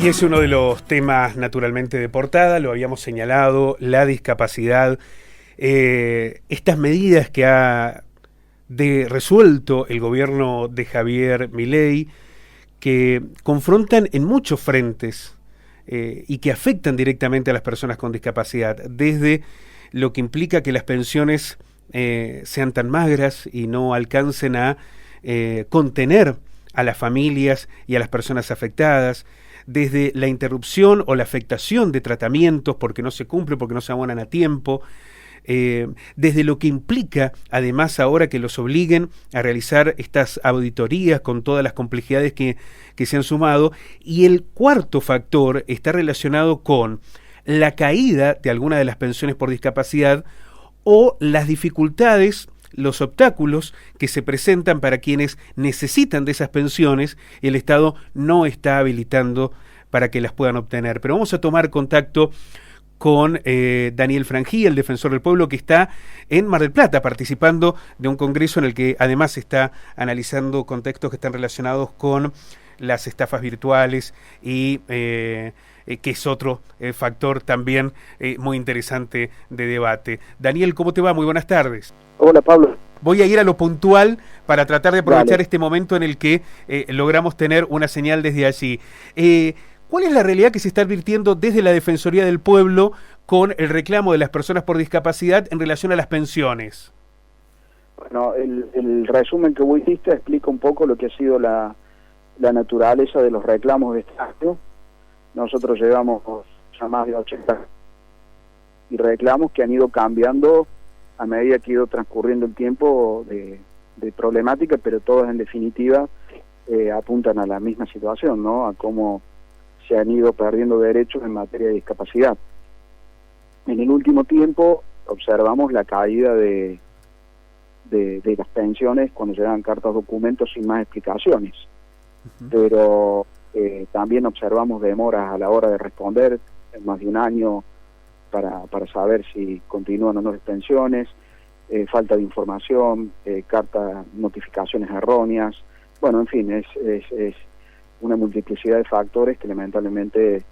Y es uno de los temas naturalmente de portada, lo habíamos señalado, la discapacidad, estas medidas que ha resuelto el gobierno de Javier Milei, que confrontan en muchos frentes y que afectan directamente a las personas con discapacidad, desde lo que implica que las pensiones sean tan magras y no alcancen a contener a las familias y a las personas afectadas, desde la interrupción o la afectación de tratamientos porque no se cumple, porque no se abonan a tiempo, desde lo que implica además ahora que los obliguen a realizar estas auditorías con todas las complejidades que se han sumado. Y el cuarto factor está relacionado con la caída de alguna de las pensiones por discapacidad o las dificultades, los obstáculos que se presentan para quienes necesitan de esas pensiones y el Estado no está habilitando para que las puedan obtener. Pero vamos a tomar contacto con Daniel Frangía, el defensor del pueblo, que está en Mar del Plata participando de un congreso en el que además está analizando contextos que están relacionados con las estafas virtuales y que es otro factor también muy interesante de debate. Daniel, ¿cómo te va? Muy buenas tardes. Hola, Pablo. Voy a ir a lo puntual para tratar de aprovechar Dale. este momento en el que logramos tener una señal desde allí. ¿Cuál es la realidad que se está advirtiendo desde la Defensoría del Pueblo con el reclamo de las personas por discapacidad en relación a las pensiones? Bueno, el resumen que vos hiciste explica un poco lo que ha sido la naturaleza de los reclamos de este año. Nosotros llevamos ya más de 80 y reclamos que han ido cambiando a medida que ha ido transcurriendo el tiempo de problemática, pero todas en definitiva apuntan a la misma situación, ¿no? A cómo se han ido perdiendo derechos en materia de discapacidad. En el último tiempo observamos la caída de las pensiones cuando llegan cartas documentos sin más explicaciones, pero también observamos demoras a la hora de responder, en más de un año para saber si continúan o no las pensiones, falta de información, notificaciones erróneas, bueno, en fin, es una multiplicidad de factores que lamentablemente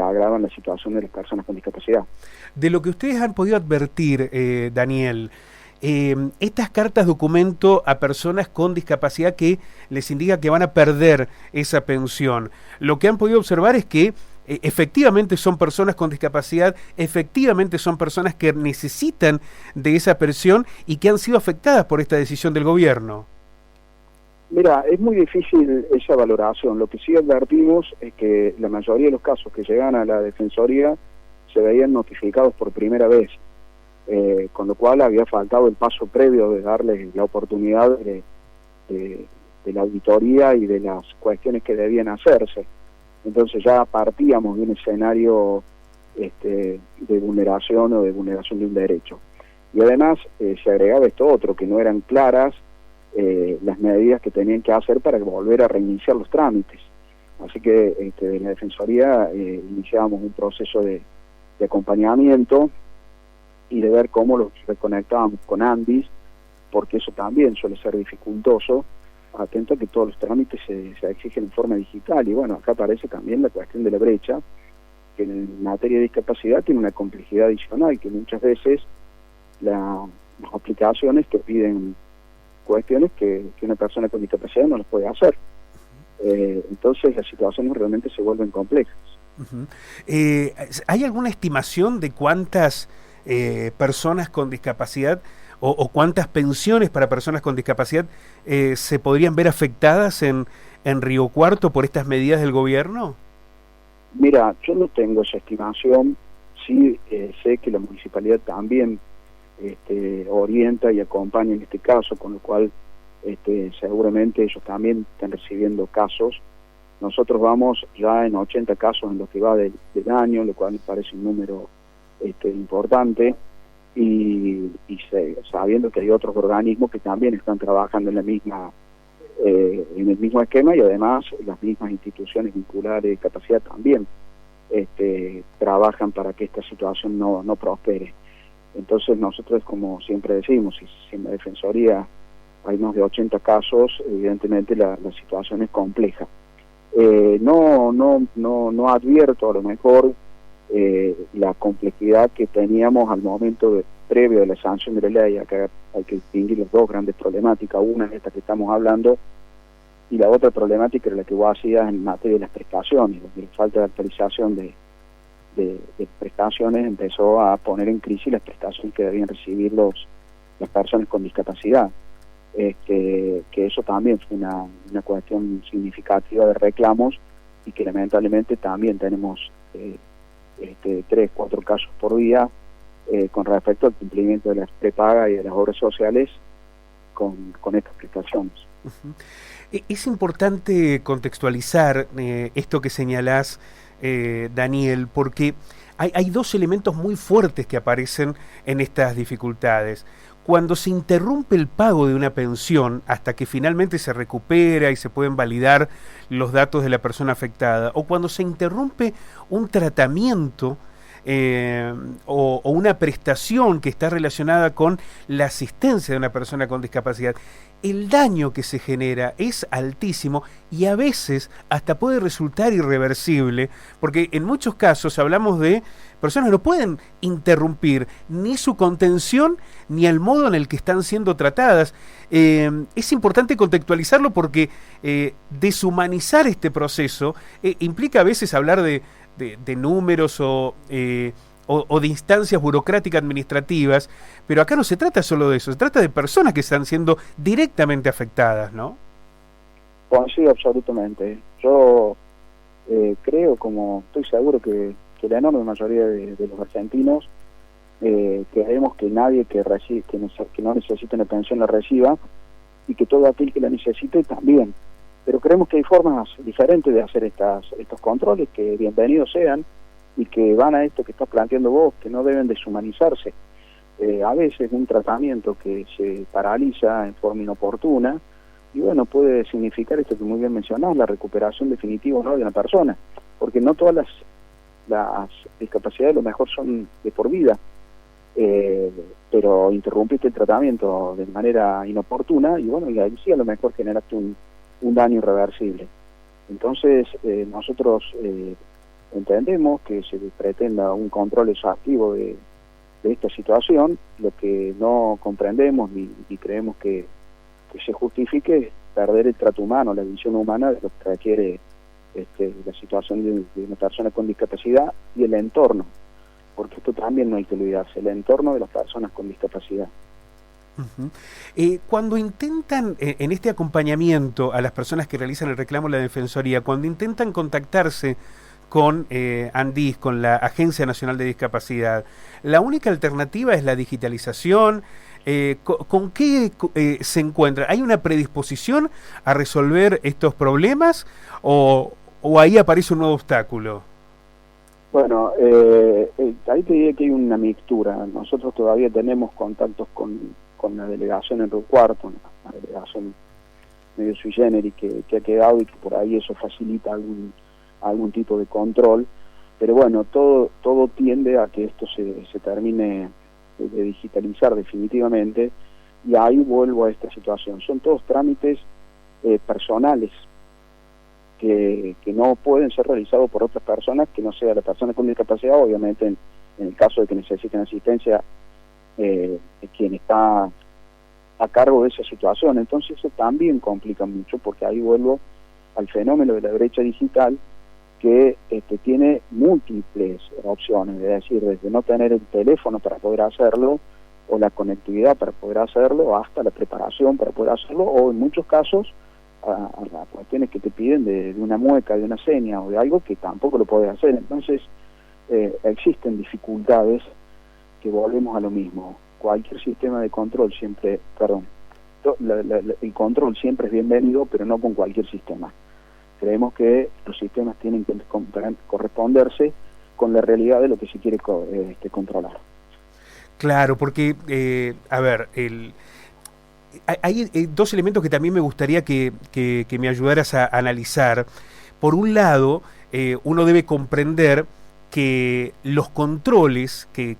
agravan la situación de las personas con discapacidad. De lo que ustedes han podido advertir, Daniel, estas cartas documento a personas con discapacidad que les indica que van a perder esa pensión, lo que han podido observar es que efectivamente son personas con discapacidad, efectivamente son personas que necesitan de esa pensión y que han sido afectadas por esta decisión del gobierno. Mira, es muy difícil esa valoración. Lo que sí advertimos es que la mayoría de los casos que llegan a la Defensoría se veían notificados por primera vez, con lo cual había faltado el paso previo de darles la oportunidad de la auditoría y de las cuestiones que debían hacerse. Entonces ya partíamos de un escenario de vulneración o de vulneración de un derecho. Y además se agregaba esto otro, que no eran claras las medidas que tenían que hacer para volver a reiniciar los trámites. Así que en la Defensoría iniciábamos un proceso de acompañamiento y de ver cómo los reconectábamos con ANDIS, porque eso también suele ser dificultoso, atento a que todos los trámites se exigen en forma digital. Y bueno, acá aparece también la cuestión de la brecha, que en materia de discapacidad tiene una complejidad adicional, que muchas veces las aplicaciones te piden cuestiones que una persona con discapacidad no las puede hacer. Entonces las situaciones realmente se vuelven complejas. ¿Hay alguna estimación de cuántas personas con discapacidad o cuántas pensiones para personas con discapacidad se podrían ver afectadas en Río Cuarto por estas medidas del gobierno? Mira, yo no tengo esa estimación, sí sé que la municipalidad también orienta y acompaña en este caso, con lo cual seguramente ellos también están recibiendo casos. Nosotros vamos ya en 80 casos en lo que va del año, lo cual me parece un número importante, y sabiendo que hay otros organismos que también están trabajando en en el mismo esquema, y además las mismas instituciones vinculadas de discapacidad también trabajan para que esta situación no prospere. Entonces nosotros, como siempre decimos, si en la Defensoría hay más de 80 casos, evidentemente la situación es compleja. No advierto a lo mejor la complejidad que teníamos al momento previo de la sanción de la ley. Acá hay que distinguir las dos grandes problemáticas. Una es esta que estamos hablando, y la otra problemática era la que vos hacías en materia de las prestaciones, donde la falta de actualización de prestaciones empezó a poner en crisis las prestaciones que debían recibir las personas con discapacidad. Que eso también fue una cuestión significativa de reclamos, y que lamentablemente también tenemos 3, 4 casos por día con respecto al cumplimiento de las prepagas y de las obras sociales con estas prestaciones. Uh-huh. Es importante contextualizar esto que señalás, Daniel, porque hay dos elementos muy fuertes que aparecen en estas dificultades. Cuando se interrumpe el pago de una pensión hasta que finalmente se recupera y se pueden validar los datos de la persona afectada, o cuando se interrumpe un tratamiento o una prestación que está relacionada con la asistencia de una persona con discapacidad, el daño que se genera es altísimo y a veces hasta puede resultar irreversible, porque en muchos casos hablamos de personas que no pueden interrumpir ni su contención ni el modo en el que están siendo tratadas. Es importante contextualizarlo porque deshumanizar este proceso implica a veces hablar de números o de instancias burocráticas administrativas, pero acá no se trata solo de eso, se trata de personas que están siendo directamente afectadas, ¿no? Pues sí, absolutamente. Yo creo, como estoy seguro que la enorme mayoría de los argentinos creemos que nadie que no necesite una pensión la reciba, y que todo aquel que la necesite también. Pero creemos que hay formas diferentes de hacer estos controles, que bienvenidos sean, y que van a esto que estás planteando vos, que no deben deshumanizarse. A veces un tratamiento que se paraliza en forma inoportuna, y bueno, puede significar esto que muy bien mencionás, la recuperación definitiva, ¿no?, de una persona, porque no todas las discapacidades a lo mejor son de por vida, pero interrumpiste el tratamiento de manera inoportuna, y bueno, y ahí sí a lo mejor generaste un daño irreversible. Entonces nosotros entendemos que se pretenda un control exhaustivo de esta situación. Lo que no comprendemos ni creemos que se justifique es perder el trato humano, la visión humana de lo que requiere la situación de una persona con discapacidad y el entorno, porque esto también no hay que olvidarse, el entorno de las personas con discapacidad. Uh-huh. Cuando intentan, en este acompañamiento a las personas que realizan el reclamo de la Defensoría, cuando intentan contactarse con ANDIS, con la Agencia Nacional de Discapacidad, ¿la única alternativa es la digitalización? ¿Con qué se encuentra? ¿Hay una predisposición a resolver estos problemas o ahí aparece un nuevo obstáculo? Bueno, ahí te diría que hay una mixtura. Nosotros todavía tenemos contactos con la delegación en Río Cuarto, una delegación medio sui generis que ha quedado, y que por ahí eso facilita algún tipo de control, pero bueno, todo tiende a que esto se termine de digitalizar definitivamente, y ahí vuelvo a esta situación. Son todos trámites personales que no pueden ser realizados por otras personas que no sea la persona con discapacidad. Obviamente en el caso de que necesiten asistencia, quien está a cargo de esa situación. Entonces eso también complica mucho, porque ahí vuelvo al fenómeno de la brecha digital, que tiene múltiples opciones, es decir, desde no tener el teléfono para poder hacerlo, o la conectividad para poder hacerlo, hasta la preparación para poder hacerlo, o en muchos casos a cuestiones que te piden de una mueca, de una seña o de algo que tampoco lo podés hacer. Entonces existen dificultades que volvemos a lo mismo. Cualquier sistema de control siempre, el control siempre es bienvenido, pero no con cualquier sistema. Creemos que los sistemas tienen que corresponderse con la realidad de lo que se quiere controlar. Claro, porque, hay dos elementos que también me gustaría que me ayudaras a analizar. Por un lado, uno debe comprender que los controles, que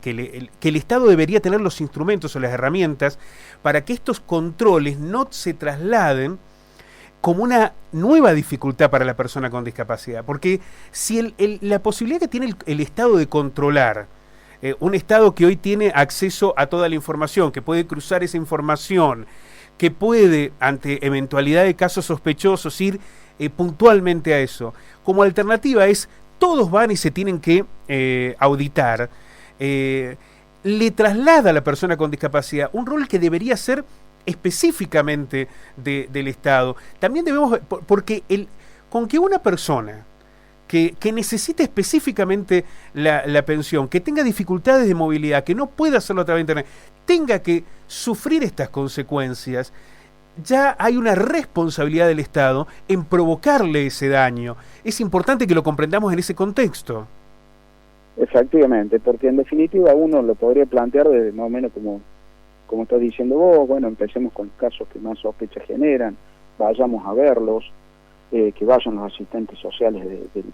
el Estado debería tener los instrumentos o las herramientas para que estos controles no se trasladen como una nueva dificultad para la persona con discapacidad, porque si la posibilidad que tiene el Estado de controlar, un Estado que hoy tiene acceso a toda la información, que puede cruzar esa información, que puede, ante eventualidad de casos sospechosos, ir puntualmente a eso, como alternativa es, todos van y se tienen que auditar, le traslada a la persona con discapacidad un rol que debería ser específicamente del Estado. También debemos, porque con que una persona que necesite específicamente la pensión, que tenga dificultades de movilidad, que no pueda hacerlo a través de Internet, tenga que sufrir estas consecuencias, ya hay una responsabilidad del Estado en provocarle ese daño. Es importante que lo comprendamos en ese contexto. Efectivamente, porque en definitiva uno lo podría plantear de más o menos como estás diciendo vos, bueno, empecemos con los casos que más sospechas generan, vayamos a verlos, que vayan los asistentes sociales de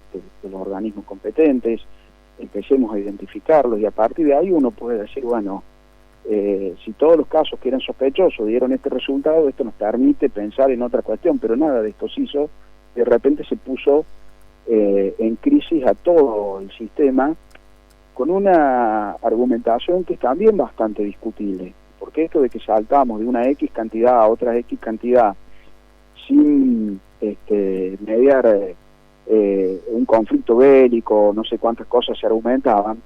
los organismos competentes, empecemos a identificarlos y a partir de ahí uno puede decir, bueno, si todos los casos que eran sospechosos dieron este resultado, esto nos permite pensar en otra cuestión, pero nada de esto se hizo, de repente se puso en crisis a todo el sistema con una argumentación que es también bastante discutible, porque esto de que saltamos de una X cantidad a otra X cantidad sin mediar un conflicto bélico, no sé cuántas cosas se argumentaban,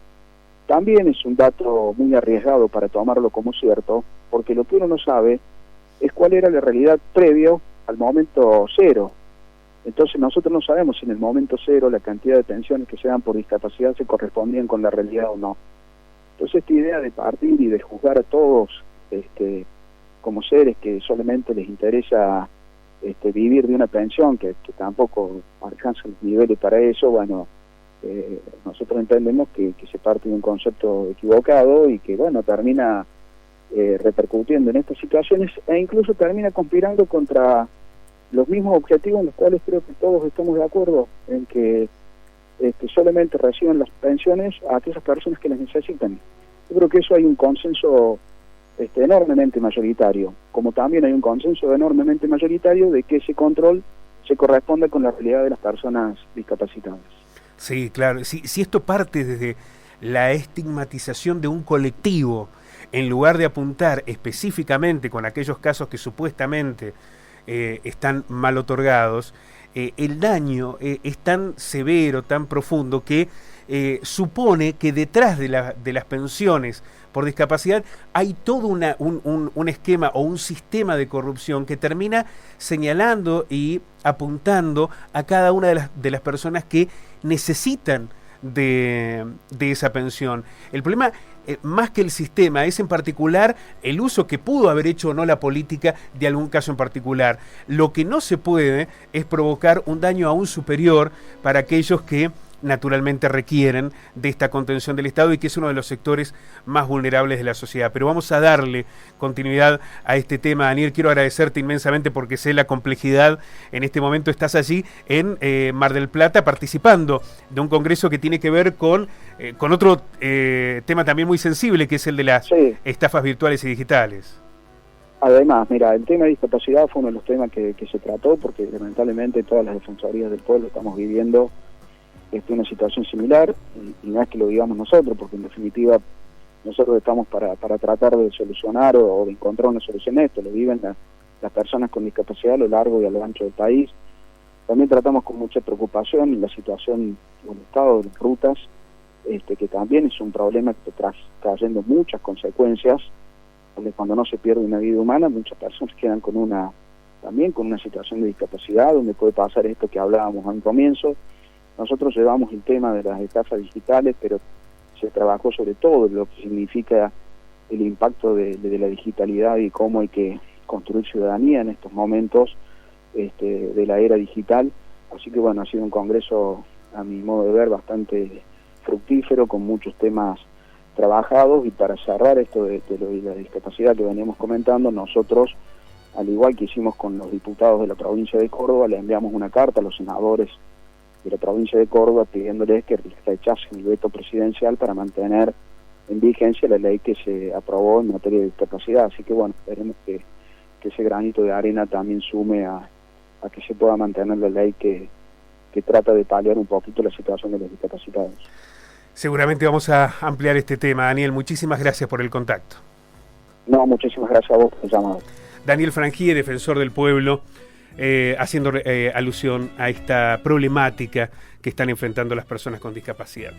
también es un dato muy arriesgado para tomarlo como cierto, porque lo que uno no sabe es cuál era la realidad previo al momento cero. Entonces nosotros no sabemos si en el momento cero la cantidad de pensiones que se dan por discapacidad se correspondían con la realidad o no. Entonces esta idea de partir y de juzgar a todos como seres que solamente les interesa vivir de una pensión que tampoco alcanza los niveles para eso, bueno, nosotros entendemos que se parte de un concepto equivocado y que, bueno, termina repercutiendo en estas situaciones e incluso termina conspirando contra los mismos objetivos en los cuales creo que todos estamos de acuerdo, en que solamente reciben las pensiones a aquellas personas que las necesitan. Yo creo que eso hay un consenso enormemente mayoritario, como también hay un consenso enormemente mayoritario de que ese control se corresponde con la realidad de las personas discapacitadas. Sí, claro. Si esto parte desde la estigmatización de un colectivo, en lugar de apuntar específicamente con aquellos casos que supuestamente están mal otorgados, el daño es tan severo, tan profundo, que supone que detrás de las pensiones por discapacidad hay todo un esquema o un sistema de corrupción que termina señalando y apuntando a cada una de las personas que necesitan de esa pensión. El problema, más que el sistema, es en particular el uso que pudo haber hecho o no la política de algún caso en particular. Lo que no se puede es provocar un daño aún superior para aquellos que naturalmente requieren de esta contención del Estado y que es uno de los sectores más vulnerables de la sociedad. Pero vamos a darle continuidad a este tema. Daniel, quiero agradecerte inmensamente porque sé la complejidad. En este momento estás allí en Mar del Plata participando de un congreso que tiene que ver con otro tema también muy sensible, que es el de las estafas virtuales y digitales. Además, mira, el tema de discapacidad fue uno de los temas que se trató porque lamentablemente todas las defensorías del pueblo estamos viviendo una situación similar, y no es que lo digamos nosotros, porque en definitiva nosotros estamos para tratar de solucionar o de encontrar una solución a esto, lo viven las personas con discapacidad a lo largo y a lo ancho del país. También tratamos con mucha preocupación la situación o el estado de las rutas, que también es un problema que está trayendo muchas consecuencias, donde cuando no se pierde una vida humana, muchas personas quedan también con una situación de discapacidad, donde puede pasar esto que hablábamos al comienzo. Nosotros llevamos el tema de las estafas digitales, pero se trabajó sobre todo lo que significa el impacto de la digitalidad y cómo hay que construir ciudadanía en estos momentos de la era digital. Así que bueno, ha sido un congreso, a mi modo de ver, bastante fructífero, con muchos temas trabajados. Y para cerrar esto de la discapacidad que veníamos comentando, nosotros, al igual que hicimos con los diputados de la provincia de Córdoba, le enviamos una carta a los senadores de la provincia de Córdoba pidiéndoles que rechacen el veto presidencial para mantener en vigencia la ley que se aprobó en materia de discapacidad. Así que bueno, esperemos que ese granito de arena también sume a a que se pueda mantener la ley que trata de paliar un poquito la situación de los discapacitados. Seguramente vamos a ampliar este tema. Daniel, muchísimas gracias por el contacto. No, muchísimas gracias a vos por el llamado. Daniel Frangie, defensor del pueblo, haciendo alusión a esta problemática que están enfrentando las personas con discapacidad.